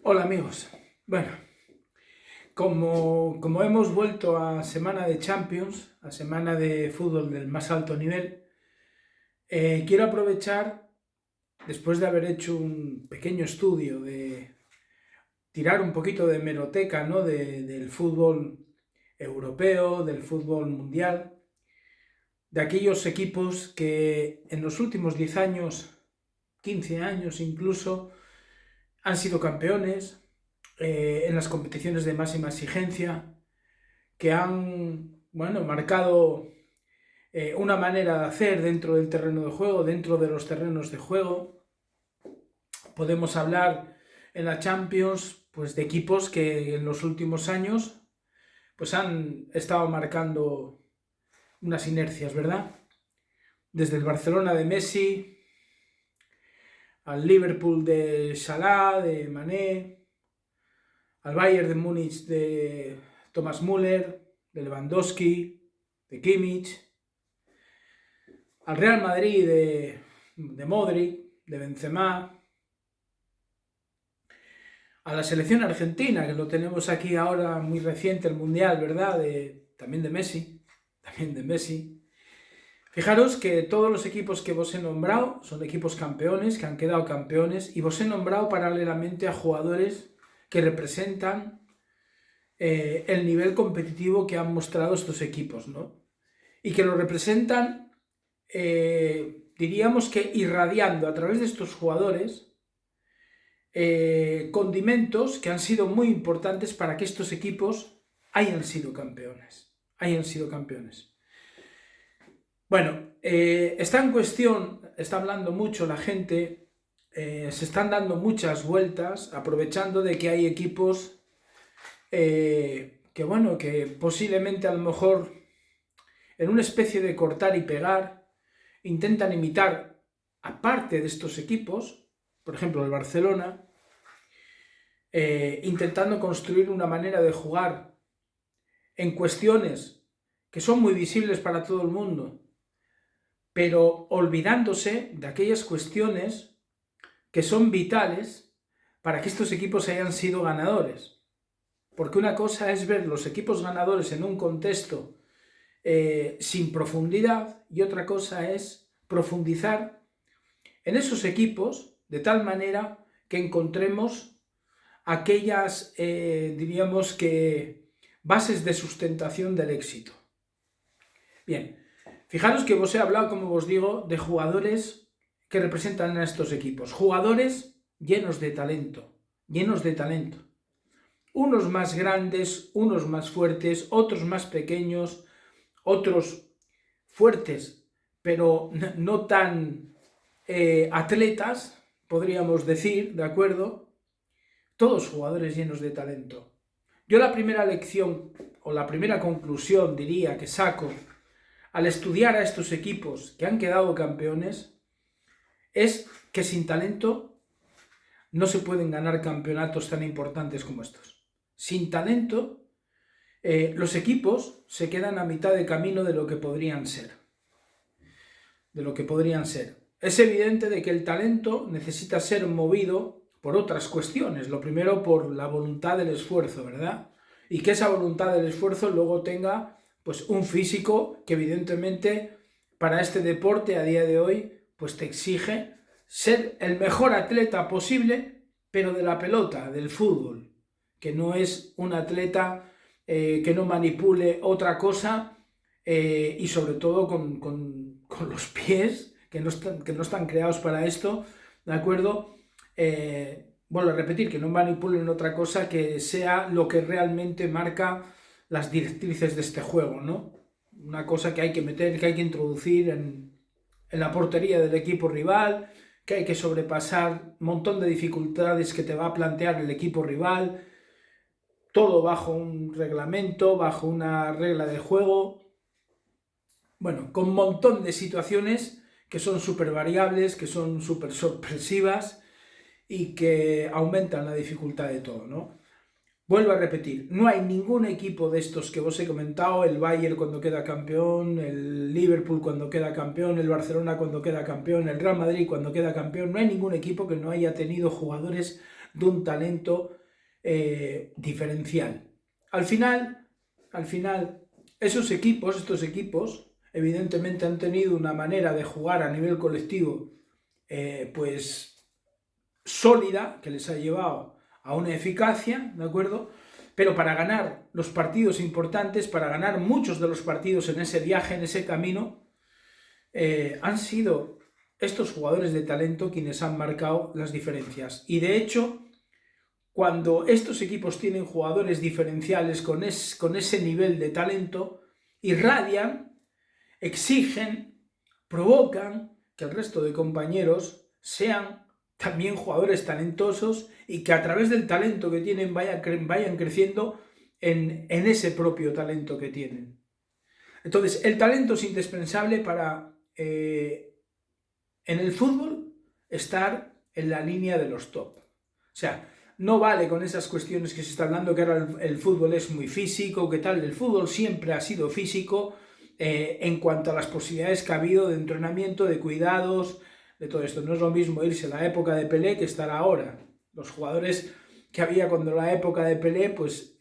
Hola amigos. Bueno, como hemos vuelto a semana de Champions, a semana de fútbol del más alto nivel, quiero aprovechar, después de haber hecho un pequeño estudio, de tirar un poquito de hemeroteca, ¿no? Del fútbol europeo, del fútbol mundial, de aquellos equipos que en los últimos 10 años, 15 años incluso, han sido campeones en las competiciones de máxima exigencia, que han, bueno, marcado una manera de hacer dentro del terreno de juego, dentro de los terrenos de juego. Podemos hablar en la Champions pues, de equipos que en los últimos años pues, han estado marcando unas inercias, ¿verdad? Desde el Barcelona de Messi, al Liverpool de Salah, de Mané, al Bayern de Múnich de Thomas Müller, de Lewandowski, de Kimmich, al Real Madrid de Modric, de Benzema, a la selección argentina, que lo tenemos aquí ahora muy reciente, el Mundial, ¿verdad? También de Messi, también de Messi. Fijaros que todos los equipos que vos he nombrado son equipos campeones, que han quedado campeones, y vos he nombrado paralelamente a jugadores que representan el nivel competitivo que han mostrado estos equipos, ¿no? Y que lo representan, diríamos que irradiando a través de estos jugadores condimentos que han sido muy importantes para que estos equipos hayan sido campeones. Hayan sido campeones. Bueno, está en cuestión, está hablando mucho la gente, se están dando muchas vueltas, aprovechando de que hay equipos que, bueno, que posiblemente a lo mejor en una especie de cortar y pegar intentan imitar a parte de estos equipos, por ejemplo el Barcelona, intentando construir una manera de jugar en cuestiones que son muy visibles para todo el mundo, pero olvidándose de aquellas cuestiones que son vitales para que estos equipos hayan sido ganadores. Porque una cosa es ver los equipos ganadores en un contexto sin profundidad, y otra cosa es profundizar en esos equipos de tal manera que encontremos aquellas, diríamos que, bases de sustentación del éxito. Bien, fijaros que vos he hablado, como vos digo, de jugadores que representan a estos equipos. Jugadores llenos de talento, llenos de talento. Unos más grandes, unos más fuertes, otros más pequeños, otros fuertes, pero no tan atletas, podríamos decir, ¿de acuerdo? Todos jugadores llenos de talento. Yo la primera lección o la primera conclusión, diría, que saco al estudiar a estos equipos que han quedado campeones es que sin talento no se pueden ganar campeonatos tan importantes como estos. Sin talento, los equipos se quedan a mitad de camino de lo que podrían ser. De lo que podrían ser. Es evidente de que el talento necesita ser movido por otras cuestiones. Lo primero, por la voluntad del esfuerzo, ¿verdad? Y que esa voluntad del esfuerzo luego tenga pues un físico que evidentemente para este deporte a día de hoy pues te exige ser el mejor atleta posible, pero de la pelota, del fútbol, que no es un atleta que no manipule otra cosa y sobre todo con los pies que no están creados para esto, ¿de acuerdo? Vuelvo a repetir, que no manipulen otra cosa que sea lo que realmente marca las directrices de este juego, ¿no? Una cosa que hay que meter, que hay que introducir en la portería del equipo rival, que hay que sobrepasar un montón de dificultades que te va a plantear el equipo rival, todo bajo un reglamento, bajo una regla de juego, bueno, con un montón de situaciones que son súper variables, que son súper sorpresivas y que aumentan la dificultad de todo, ¿no? Vuelvo a repetir, no hay ningún equipo de estos que vos he comentado, el Bayern cuando queda campeón, el Liverpool cuando queda campeón, el Barcelona cuando queda campeón, el Real Madrid cuando queda campeón, no hay ningún equipo que no haya tenido jugadores de un talento diferencial. Al final, estos equipos, evidentemente han tenido una manera de jugar a nivel colectivo, pues sólida, que les ha llevado a una eficacia, ¿de acuerdo? Pero para ganar los partidos importantes, para ganar muchos de los partidos en ese viaje, en ese camino, han sido estos jugadores de talento quienes han marcado las diferencias. Y de hecho, cuando estos equipos tienen jugadores diferenciales con ese nivel de talento, irradian, exigen, provocan que el resto de compañeros sean también jugadores talentosos y que a través del talento que tienen vayan creciendo en ese propio talento que tienen. Entonces, el talento es indispensable para, en el fútbol, estar en la línea de los top. O sea, no vale con esas cuestiones que se está hablando, que ahora el fútbol es muy físico, que tal. El fútbol siempre ha sido físico en cuanto a las posibilidades que ha habido de entrenamiento, de cuidados, de todo esto. No es lo mismo irse a la época de Pelé que estar ahora. Los jugadores que había cuando la época de Pelé, pues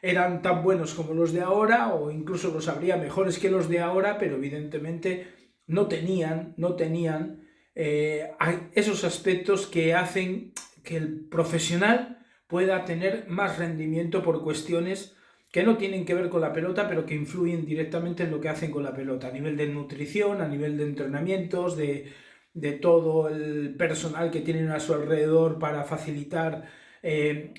eran tan buenos como los de ahora, o incluso los habría mejores que los de ahora, pero evidentemente no tenían esos aspectos que hacen que el profesional pueda tener más rendimiento por cuestiones que no tienen que ver con la pelota, pero que influyen directamente en lo que hacen con la pelota, a nivel de nutrición, a nivel de entrenamientos, de todo el personal que tienen a su alrededor para facilitar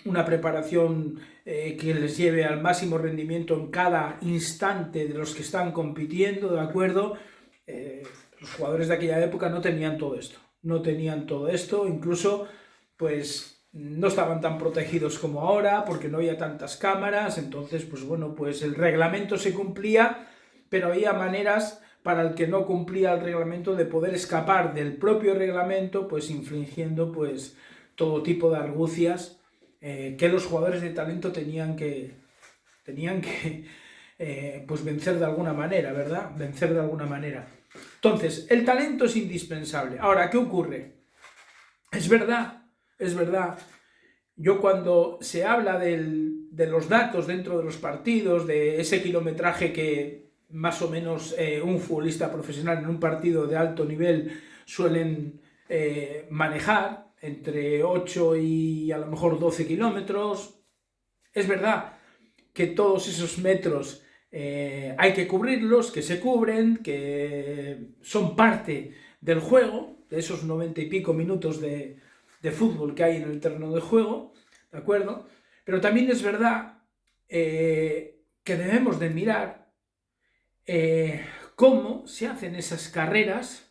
una preparación que les lleve al máximo rendimiento en cada instante de los que están compitiendo, ¿de acuerdo? Los jugadores de aquella época no tenían todo esto, incluso pues no estaban tan protegidos como ahora porque no había tantas cámaras. Entonces, pues bueno, pues el reglamento se cumplía, pero había maneras para el que no cumplía el reglamento de poder escapar del propio reglamento, pues infringiendo pues todo tipo de argucias que los jugadores de talento tenían que pues vencer de alguna manera, ¿verdad? Vencer de alguna manera. Entonces, el talento es indispensable. Ahora, ¿qué ocurre? Es verdad, yo cuando se habla de los datos dentro de los partidos, de ese kilometraje que más o menos un futbolista profesional en un partido de alto nivel suelen manejar, entre 8 y a lo mejor 12 kilómetros, es verdad que todos esos metros hay que cubrirlos, que se cubren, que son parte del juego, de esos 90 y pico minutos de fútbol que hay en el terreno de juego, ¿de acuerdo? Pero también es verdad que debemos de mirar cómo se hacen esas carreras,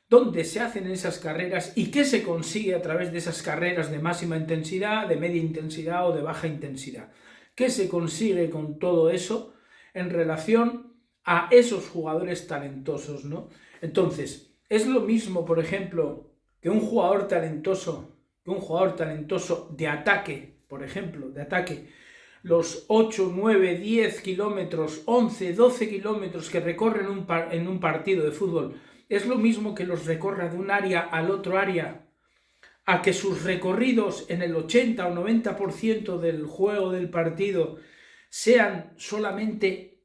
dónde se hacen esas carreras y qué se consigue a través de esas carreras de máxima intensidad, de media intensidad o de baja intensidad. ¿Qué se consigue con todo eso en relación a esos jugadores talentosos, ¿no? Entonces, es lo mismo, por ejemplo, que un jugador talentoso de ataque, por ejemplo, los 8, 9, 10 kilómetros, 11, 12 kilómetros que recorren en un partido de fútbol, es lo mismo que los recorra de un área al otro área, a que sus recorridos en el 80 o 90% del juego del partido sean solamente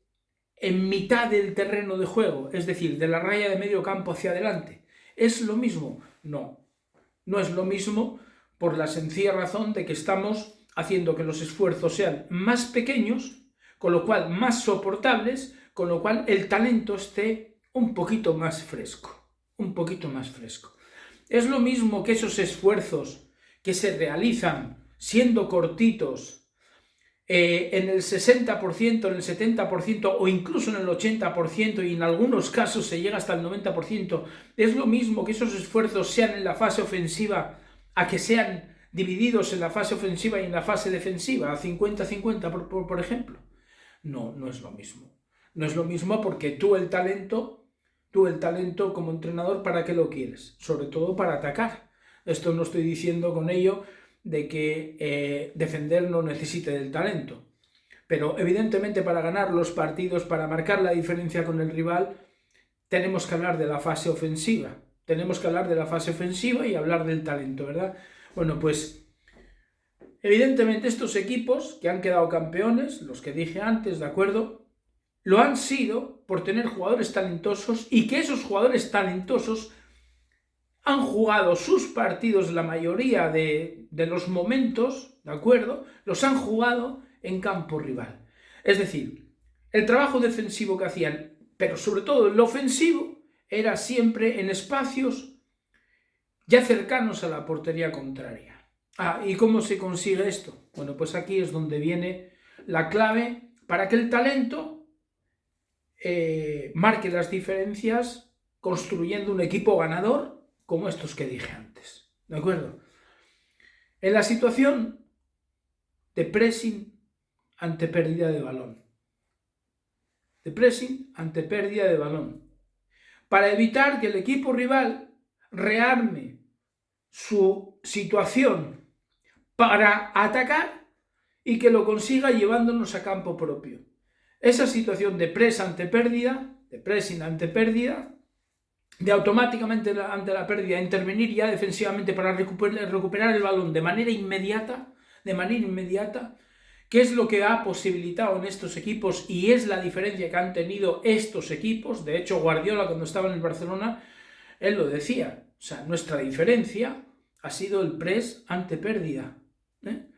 en mitad del terreno de juego, es decir, de la raya de medio campo hacia adelante. ¿Es lo mismo? No es lo mismo, por la sencilla razón de que estamos haciendo que los esfuerzos sean más pequeños, con lo cual más soportables, con lo cual el talento esté un poquito más fresco. Es lo mismo que esos esfuerzos que se realizan siendo cortitos en el 60%, en el 70% o incluso en el 80% y en algunos casos se llega hasta el 90%, es lo mismo que esos esfuerzos sean en la fase ofensiva a que sean divididos en la fase ofensiva y en la fase defensiva, a 50-50 por ejemplo. No es lo mismo. No es lo mismo porque tú el talento como entrenador, ¿para qué lo quieres? Sobre todo para atacar. Esto no estoy diciendo con ello de que defender no necesite del talento. Pero evidentemente para ganar los partidos, para marcar la diferencia con el rival, tenemos que hablar de la fase ofensiva. Y hablar del talento, ¿verdad? Bueno, pues evidentemente estos equipos que han quedado campeones, los que dije antes, ¿de acuerdo?, lo han sido por tener jugadores talentosos y que esos jugadores talentosos han jugado sus partidos, la mayoría de los momentos, ¿de acuerdo?, los han jugado en campo rival. Es decir, el trabajo defensivo que hacían, pero sobre todo el ofensivo, era siempre en espacios ya cercanos a la portería contraria. ¿Y cómo se consigue esto? Bueno, pues aquí es donde viene la clave para que el talento marque las diferencias construyendo un equipo ganador como estos que dije antes. ¿De acuerdo? En la situación de pressing ante pérdida de balón. De pressing ante pérdida de balón. Para evitar que el equipo rival rearme su situación para atacar y que lo consiga llevándonos a campo propio. Esa situación de press ante pérdida, de pressing ante pérdida, de automáticamente ante la pérdida intervenir ya defensivamente para recuperar el balón de manera inmediata, que es lo que ha posibilitado en estos equipos y es la diferencia que han tenido estos equipos. De hecho, Guardiola, cuando estaba en el Barcelona, él lo decía, o sea, nuestra diferencia ha sido el press ante pérdida,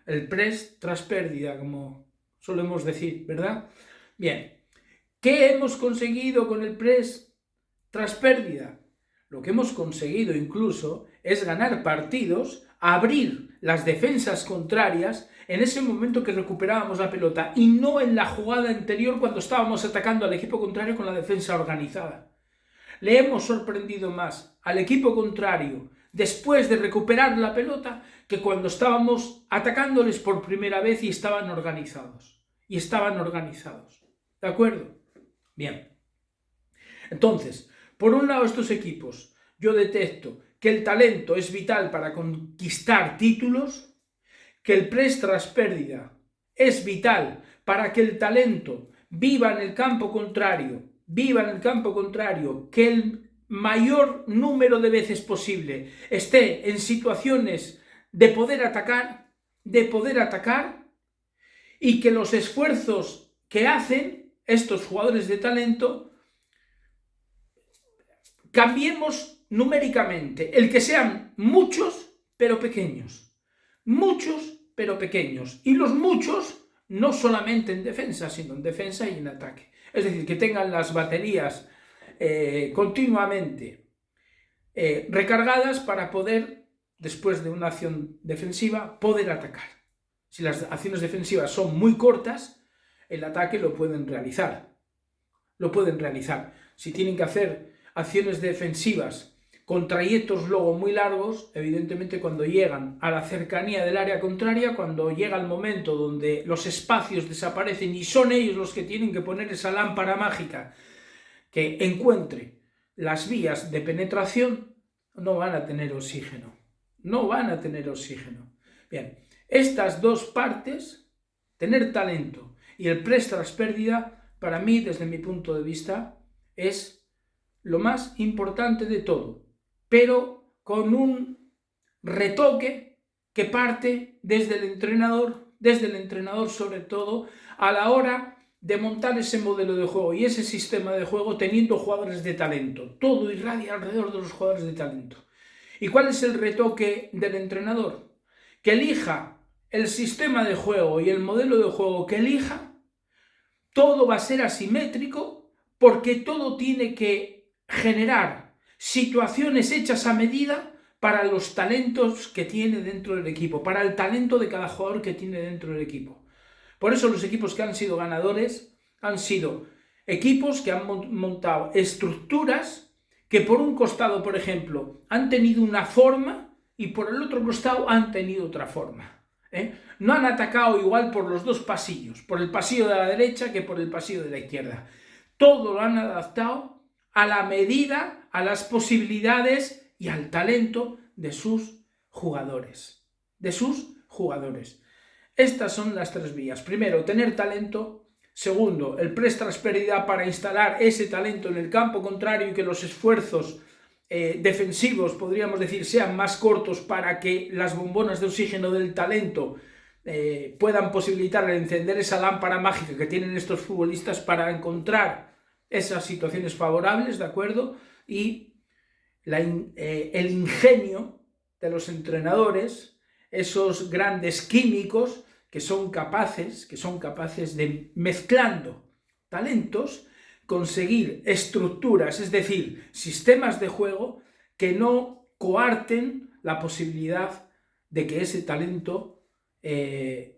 el press tras pérdida, como solemos decir, ¿verdad? Bien, ¿qué hemos conseguido con el press tras pérdida? Lo que hemos conseguido incluso es ganar partidos, abrir las defensas contrarias en ese momento que recuperábamos la pelota y no en la jugada anterior cuando estábamos atacando al equipo contrario con la defensa organizada. Le hemos sorprendido más al equipo contrario después de recuperar la pelota que cuando estábamos atacándoles por primera vez y estaban organizados. ¿De acuerdo? Bien. Entonces, por un lado estos equipos, yo detecto que el talento es vital para conquistar títulos, que el press tras pérdida es vital para que el talento viva en el campo contrario, que el mayor número de veces posible esté en situaciones de poder atacar, y que los esfuerzos que hacen estos jugadores de talento cambiemos numéricamente, el que sean muchos pero pequeños, y los muchos no solamente en defensa, sino en defensa y en ataque. Es decir, que tengan las baterías continuamente recargadas para poder, después de una acción defensiva, poder atacar. Si las acciones defensivas son muy cortas, el ataque lo pueden realizar. Si tienen que hacer acciones defensivas con trayectos luego muy largos, evidentemente cuando llegan a la cercanía del área contraria, cuando llega el momento donde los espacios desaparecen y son ellos los que tienen que poner esa lámpara mágica que encuentre las vías de penetración, no van a tener oxígeno. Bien, estas dos partes, tener talento y el press tras pérdida, para mí, desde mi punto de vista, es lo más importante de todo, pero con un retoque que parte desde el entrenador sobre todo, a la hora de montar ese modelo de juego y ese sistema de juego teniendo jugadores de talento. Todo irradia alrededor de los jugadores de talento. ¿Y cuál es el retoque del entrenador? Que elija el sistema de juego y el modelo de juego que elija, todo va a ser asimétrico porque todo tiene que generar situaciones hechas a medida para los talentos que tiene dentro del equipo, para el talento de cada jugador que tiene dentro del equipo. Por eso los equipos que han sido ganadores han sido equipos que han montado estructuras que por un costado, por ejemplo, han tenido una forma y por el otro costado han tenido otra forma. No han atacado igual por los dos pasillos, por el pasillo de la derecha que por el pasillo de la izquierda. Todo lo han adaptado a la medida, a las posibilidades y al talento de sus jugadores. Estas son las tres vías. Primero, tener talento. Segundo, el press tras pérdida para instalar ese talento en el campo contrario y que los esfuerzos defensivos, podríamos decir, sean más cortos para que las bombonas de oxígeno del talento puedan posibilitar el encender esa lámpara mágica que tienen estos futbolistas para encontrar esas situaciones favorables, ¿de acuerdo? Y el ingenio de los entrenadores, esos grandes químicos que son capaces de, mezclando talentos, conseguir estructuras, es decir, sistemas de juego que no coarten la posibilidad de que ese talento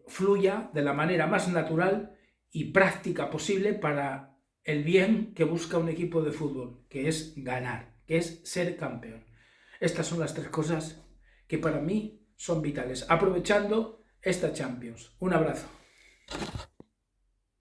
fluya de la manera más natural y práctica posible para el bien que busca un equipo de fútbol, que es ganar, que es ser campeón. Estas son las tres cosas que para mí son vitales, aprovechando esta Champions. Un abrazo.